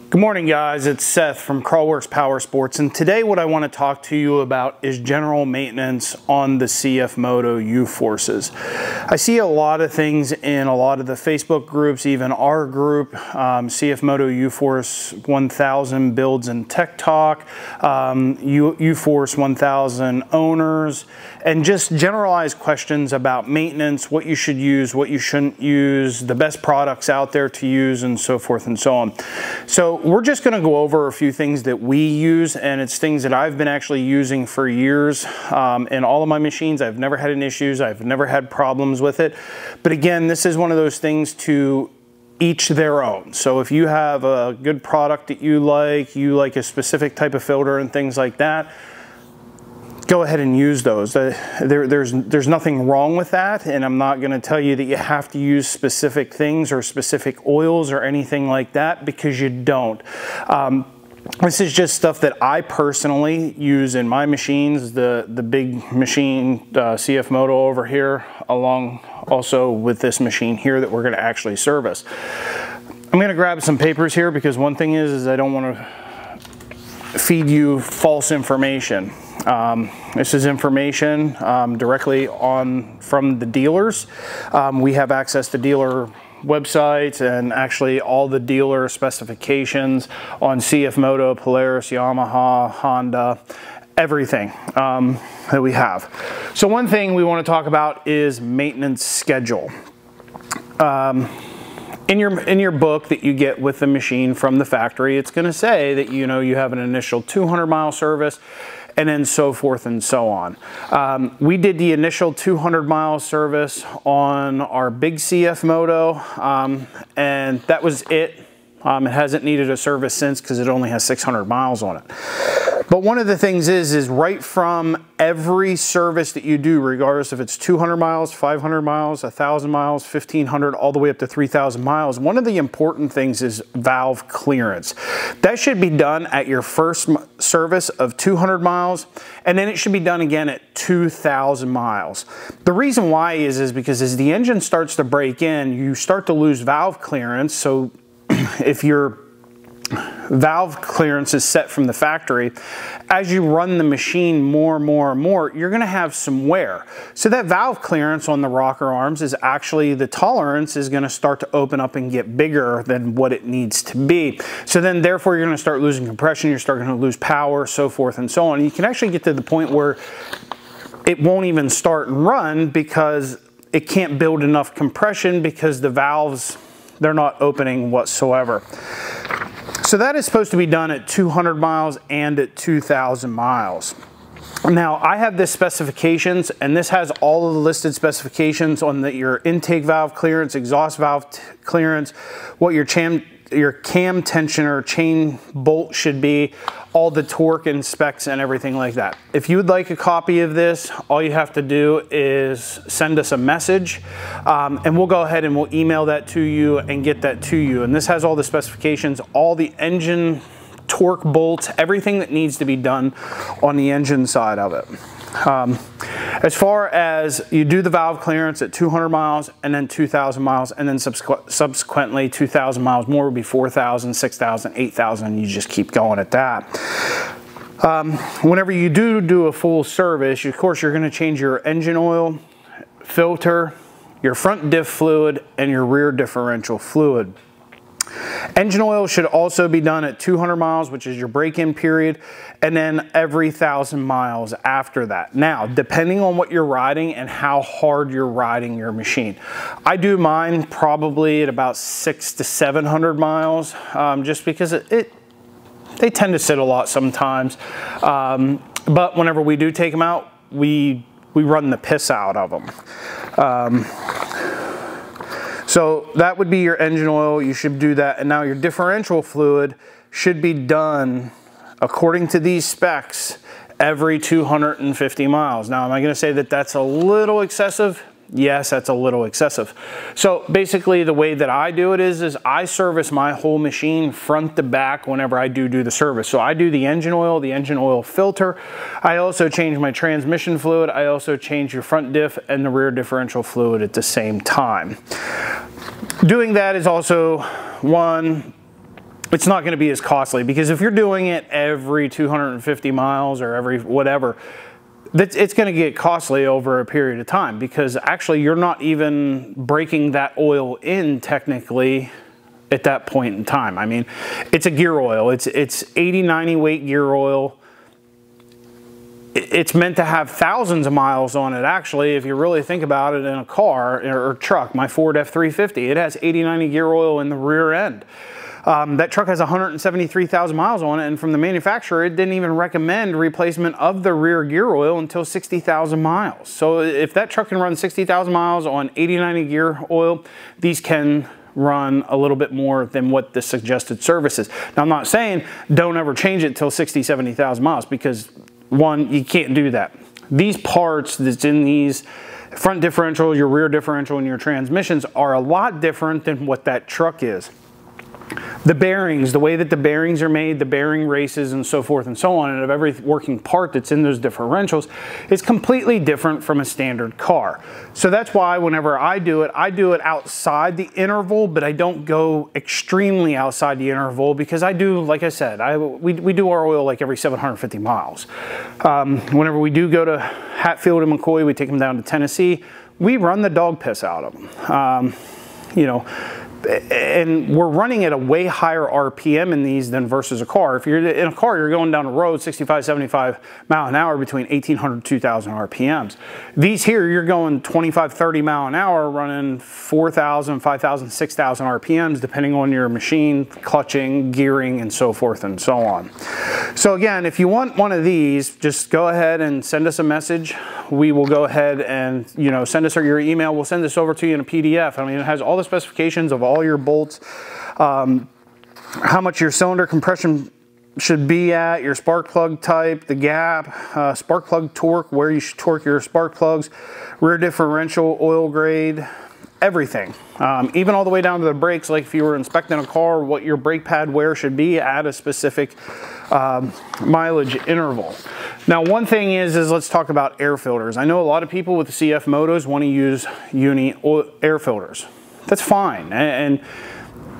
Good morning, guys. It's Seth from Crawlworks Power Sports, and today what I want to talk to you about is general maintenance on the CFMoto Uforces. I see a lot of things in a lot of the Facebook groups, even our group, CFMoto Uforce 1000 builds and tech talk, Uforce 1000 owners, and just generalized questions about maintenance, what you should use, what you shouldn't use, the best products out there to use, and so forth and so on. So we're just going to go over a few things that we use, and it's things that I've been actually using for years in all of my machines. I've never had any issues. I've never had problems with it. But again, this is one of those things to each their own. So if you have a good product that you like a specific type of filter and things like that, go ahead and use those. There's nothing wrong with that, and I'm not going to tell you that you have to use specific things or specific oils or anything like that, because you don't. This is just stuff that I personally use in my machines, the big machine, CFMoto over here, along also with this machine here that we're going to actually service. I'm going to grab some papers here, because one thing is I don't want to feed you false information. This is information directly from the dealers. We have access to dealer websites and actually all the dealer specifications on CFMoto, Polaris, Yamaha, Honda, everything that we have. So one thing we want to talk about is maintenance schedule. In your book that you get with the machine from the factory, it's going to say that you have an initial 200-mile service, and then so forth and so on. We did the initial 200-mile service on our big CFMoto, and that was it. It hasn't needed a service since, because it only has 600 miles on it. But one of the things is right from every service that you do, regardless if it's 200 miles, 500 miles, 1,000 miles, 1,500, all the way up to 3,000 miles, one of the important things is valve clearance. That should be done at your first service of 200 miles, and then it should be done again at 2,000 miles. The reason why is because as the engine starts to break in, you start to lose valve clearance. So if your valve clearance is set from the factory, as you run the machine more and more, you're going to have some wear. So that valve clearance on the rocker arms is actually, the tolerance is going to start to open up and get bigger than what it needs to be. So then therefore you're going to start losing compression, you're starting to lose power, so forth and so on. You can actually get to the point where it won't even start and run, because it can't build enough compression, because the valves, they're not opening whatsoever. So that is supposed to be done at 200 miles and at 2,000 miles. Now, I have this specifications, and this has all of the listed specifications on your intake valve clearance, exhaust valve clearance, what your cam tensioner chain bolt should be, all the torque and specs and everything like that. If you would like a copy of this, all you have to do is send us a message, and we'll go ahead and we'll email that to you and get that to you. And this has all the specifications, all the engine torque bolts, everything that needs to be done on the engine side of it. As far as you do the valve clearance at 200 miles and then 2,000 miles, and then subsequently 2,000 miles more would be 4,000, 6,000, 8,000. You just keep going at that. Whenever you do a full service, of course, you're going to change your engine oil, filter, your front diff fluid, and your rear differential fluid. Engine oil should also be done at 200 miles, which is your break-in period, and then every 1,000 miles after that. Now, depending on what you're riding and how hard you're riding your machine. I do mine probably at about 600 to 700 miles, just because they tend to sit a lot sometimes. But whenever we do take them out, we run the piss out of them. So that would be your engine oil. You should do that. And now your differential fluid should be done according to these specs every 250 miles. Now, am I going to say that that's a little excessive? Yes, that's a little excessive. So basically the way that I do it is I service my whole machine front to back whenever I do the service. So I do the engine oil filter. I also change my transmission fluid. I also change your front diff and the rear differential fluid at the same time. Doing that is also, one, it's not going to be as costly, because if you're doing it every 250 miles or every whatever, it's going to get costly over a period of time, because actually you're not even breaking that oil in technically at that point in time. I mean, it's a gear oil. It's 80-90 weight gear oil. It's meant to have thousands of miles on it. Actually, if you really think about it, in a car or truck, my Ford F-350, it has 80-90 gear oil in the rear end. That truck has 173,000 miles on it, and from the manufacturer, it didn't even recommend replacement of the rear gear oil until 60,000 miles. So if that truck can run 60,000 miles on 80-90 gear oil, these can run a little bit more than what the suggested service is. Now, I'm not saying don't ever change it till 60,000-70,000 miles, because one, you can't do that. These parts that's in these front differential, your rear differential, and your transmissions are a lot different than what that truck is. The bearings, the way that the bearings are made, the bearing races and so forth and so on, and of every working part that's in those differentials is completely different from a standard car. So that's why whenever I do it outside the interval, but I don't go extremely outside the interval, because I do, like I said, we do our oil like every 750 miles. Whenever we do go to Hatfield and McCoy, we take them down to Tennessee, we run the dog piss out of them. You know, and we're running at a way higher RPM in these than versus a car. If you're in a car, you're going down the road 65, 75 mile an hour between 1,800 to 2,000 RPMs. These here, you're going 25, 30 mile an hour running 4,000, 5,000, 6,000 RPMs, depending on your machine, clutching, gearing, and so forth and so on. So again, if you want one of these, just go ahead and send us a message. We will go ahead and, you know, send us your email. We'll send this over to you in a PDF. I mean, it has all the specifications of all your bolts, how much your cylinder compression should be at, your spark plug type, the gap, spark plug torque, where you should torque your spark plugs, rear differential, oil grade, everything. Even all the way down to the brakes, like if you were inspecting a car, what your brake pad wear should be at a specific mileage interval. Now, one thing is let's talk about air filters. I know a lot of people with the CFMotos want to use uni air filters. That's fine, and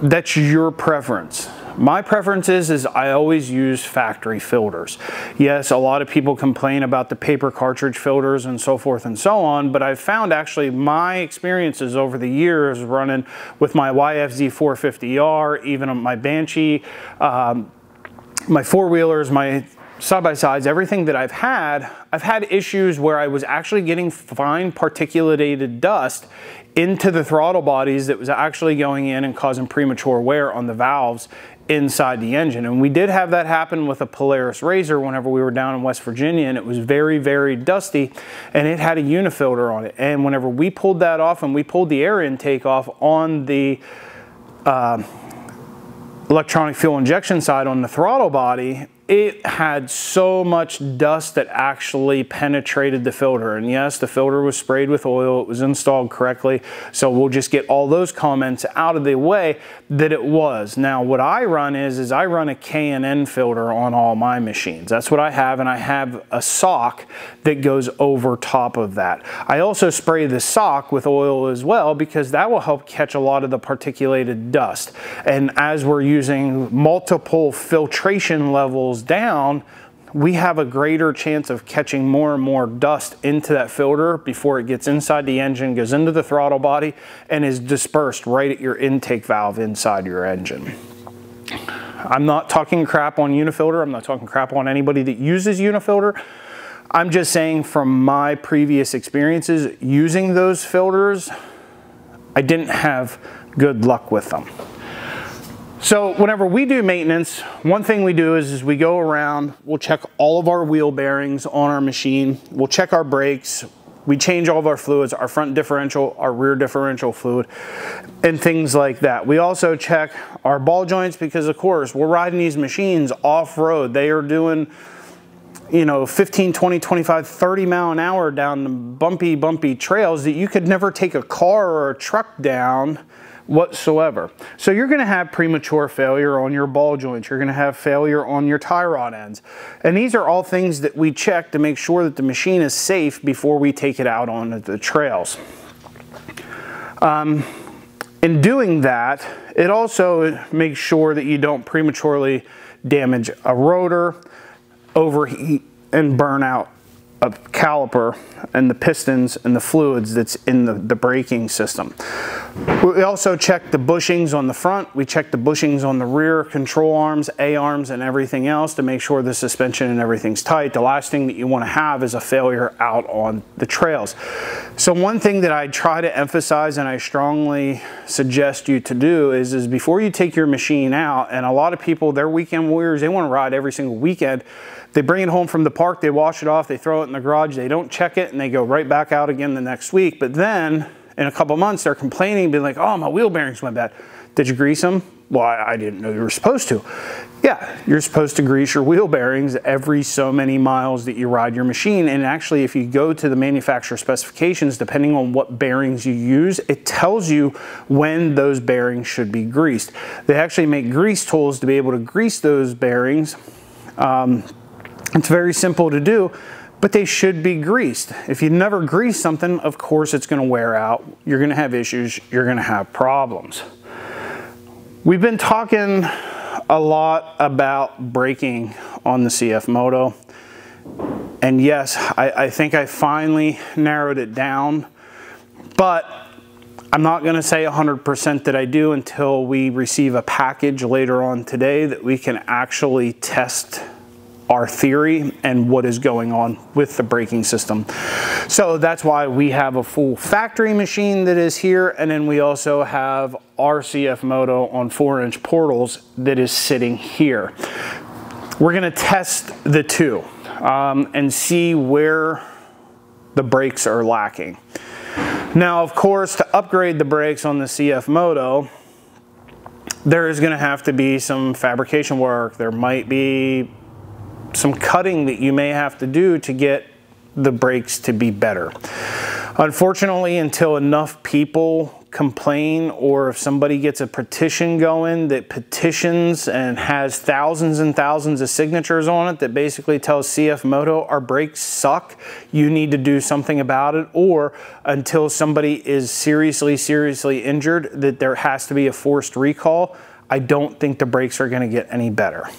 that's your preference. My preference is I always use factory filters. Yes, a lot of people complain about the paper cartridge filters and so forth and so on, but I've found actually my experiences over the years running with my YFZ 450R, even on my Banshee, my four-wheelers, my side-by-sides, everything that I've had issues where I was actually getting fine particulated dust into the throttle bodies that was actually going in and causing premature wear on the valves inside the engine. And we did have that happen with a Polaris RZR whenever we were down in West Virginia, and it was very, very dusty, and it had a unifilter on it. And whenever we pulled that off and we pulled the air intake off on the electronic fuel injection side on the throttle body, it had so much dust that actually penetrated the filter. And yes, the filter was sprayed with oil, it was installed correctly, so we'll just get all those comments out of the way that it was. Now, what I run is I run a K&N filter on all my machines. That's what I have, and I have a sock that goes over top of that. I also spray the sock with oil as well, because that will help catch a lot of the particulated dust. And as we're using multiple filtration levels down, we have a greater chance of catching more and more dust into that filter before it gets inside the engine, goes into the throttle body, and is dispersed right at your intake valve inside your engine. I'm not talking crap on Unifilter. I'm not talking crap on anybody that uses Unifilter. I'm just saying from my previous experiences using those filters, I didn't have good luck with them. So whenever we do maintenance, one thing we do is we go around, we'll check all of our wheel bearings on our machine, we'll check our brakes, we change all of our fluids, our front differential, our rear differential fluid, and things like that. We also check our ball joints, because of course we're riding these machines off-road. They are doing, you know, 15, 20, 25, 30 mile an hour down the bumpy trails that you could never take a car or a truck down whatsoever. So you're going to have premature failure on your ball joints. You're going to have failure on your tie rod ends. And these are all things that we check to make sure that the machine is safe before we take it out on the trails. In doing that, it also makes sure that you don't prematurely damage a rotor, overheat, and burn out a caliper and the pistons and the fluids that's in the braking system. We also check the bushings on the front. We check the bushings on the rear, control arms, A-arms, and everything else to make sure the suspension and everything's tight. The last thing that you want to have is a failure out on the trails. So one thing that I try to emphasize and I strongly suggest you to do is before you take your machine out, and a lot of people, they're weekend warriors, they want to ride every single weekend. They bring it home from the park, they wash it off, they throw it in the garage, they don't check it, and they go right back out again the next week. But then in a couple months, they're complaining, being like, oh, my wheel bearings went bad. Did you grease them? Well, I didn't know you were supposed to. Yeah, you're supposed to grease your wheel bearings every so many miles that you ride your machine. And actually, if you go to the manufacturer specifications, depending on what bearings you use, it tells you when those bearings should be greased. They actually make grease tools to be able to grease those bearings. It's very simple to do, but they should be greased. If you never grease something, of course it's going to wear out. You're going to have issues. You're going to have problems. We've been talking a lot about braking on the CFMoto. And yes, I think I finally narrowed it down, but I'm not going to say 100% that I do until we receive a package later on today that we can actually test our theory and what is going on with the braking system. So that's why we have a full factory machine that is here, and then we also have our CFMoto on 4-inch portals that is sitting here. We're going to test the two and see where the brakes are lacking. Now, of course, to upgrade the brakes on the CFMoto, there is going to have to be some fabrication work. There might be some cutting that you may have to do to get the brakes to be better. Unfortunately, until enough people complain, or if somebody gets a petition going that petitions and has thousands and thousands of signatures on it that basically tells CFMoto our brakes suck, you need to do something about it, or until somebody is seriously injured that there has to be a forced recall, I don't think the brakes are going to get any better.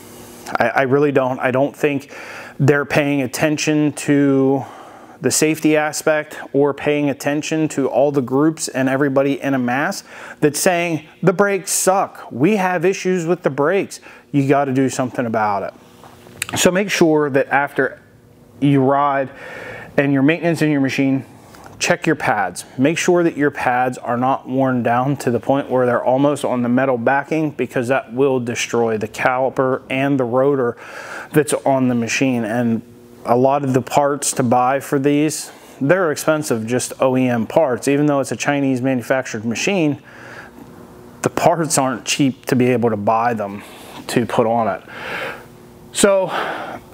I really don't. I don't think they're paying attention to the safety aspect or paying attention to all the groups and everybody in a mass that's saying the brakes suck. We have issues with the brakes. You got to do something about it. So make sure that after you ride and your maintenance in your machine, check your pads. Make sure that your pads are not worn down to the point where they're almost on the metal backing, because that will destroy the caliper and the rotor that's on the machine. And a lot of the parts to buy for these, they're expensive, just OEM parts. Even though it's a Chinese manufactured machine, the parts aren't cheap to be able to buy them to put on it. So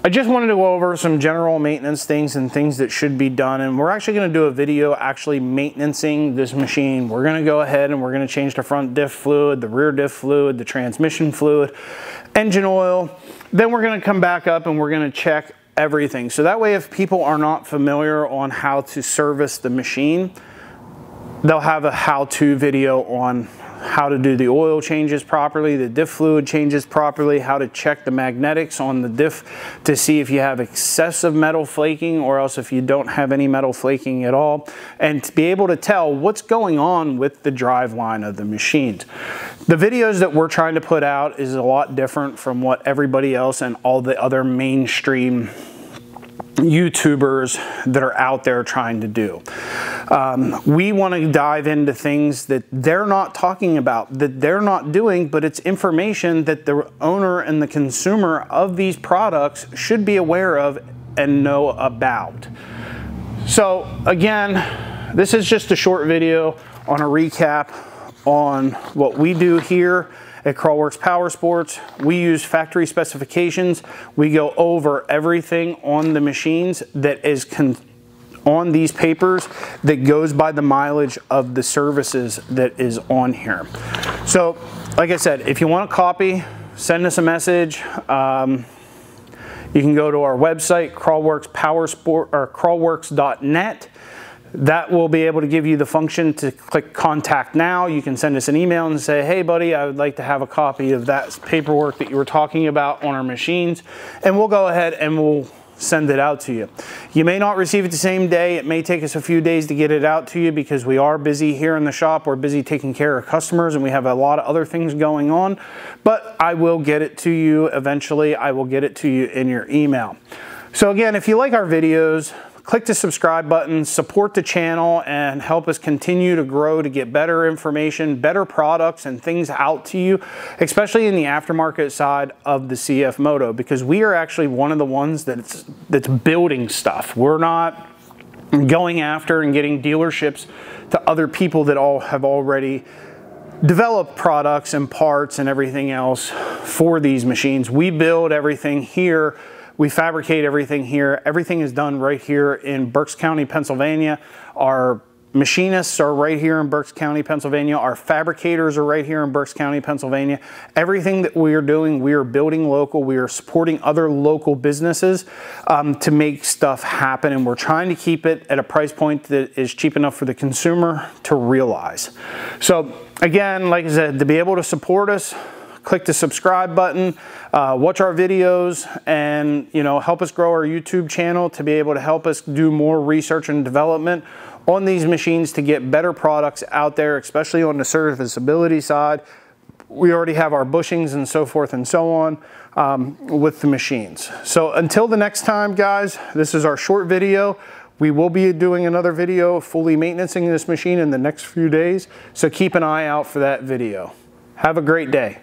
I just wanted to go over some general maintenance things and things that should be done, and we're actually going to do a video actually maintaining this machine. We're going to go ahead and we're going to change the front diff fluid, the rear diff fluid, the transmission fluid, engine oil. Then we're going to come back up and we're going to check everything. So that way, if people are not familiar on how to service the machine, they'll have a how-to video on how to do the oil changes properly, the diff fluid changes properly, how to check the magnetics on the diff to see if you have excessive metal flaking or else if you don't have any metal flaking at all, and to be able to tell what's going on with the drive line of the machines. The videos that we're trying to put out is a lot different from what everybody else and all the other mainstream YouTubers that are out there trying to do. We want to dive into things that they're not talking about, that they're not doing, but it's information that the owner and the consumer of these products should be aware of and know about. So again, this is just a short video on a recap on what we do here at Crawlworks Power Sports. We use factory specifications. We go over everything on the machines that is on these papers that goes by the mileage of the services that is on here. So, like I said, if you want a copy, send us a message. You can go to our website, Crawlworks Power Sport or crawlworks.net. That will be able to give you the function to click contact now. You can send us an email and say, hey buddy, I would like to have a copy of that paperwork that you were talking about on our machines, and we'll go ahead and we'll send it out to you. You may not receive it the same day. It may take us a few days to get it out to you because we are busy here in the shop. We're busy taking care of customers and we have a lot of other things going on, but I will get it to you eventually. I will get it to you in your email. So again, if you like our videos, click the subscribe button, support the channel, and help us continue to grow to get better information, better products, and things out to you, especially in the aftermarket side of the CFMoto, because we are actually one of the ones that's building stuff. We're not going after and getting dealerships to other people that have already developed products and parts and everything else for these machines. We build everything here. We fabricate everything here. Everything is done right here in Berks County, Pennsylvania. Our machinists are right here in Berks County, Pennsylvania. Our fabricators are right here in Berks County, Pennsylvania. Everything that we are doing, we are building local. We are supporting other local businesses to make stuff happen. And we're trying to keep it at a price point that is cheap enough for the consumer to realize. So again, like I said, to be able to support us, click the subscribe button, watch our videos, and help us grow our YouTube channel to be able to help us do more research and development on these machines to get better products out there, especially on the serviceability side. We already have our bushings and so forth and so on with the machines. So until the next time, guys, this is our short video. We will be doing another video fully maintaining this machine in the next few days, so keep an eye out for that video. Have a great day.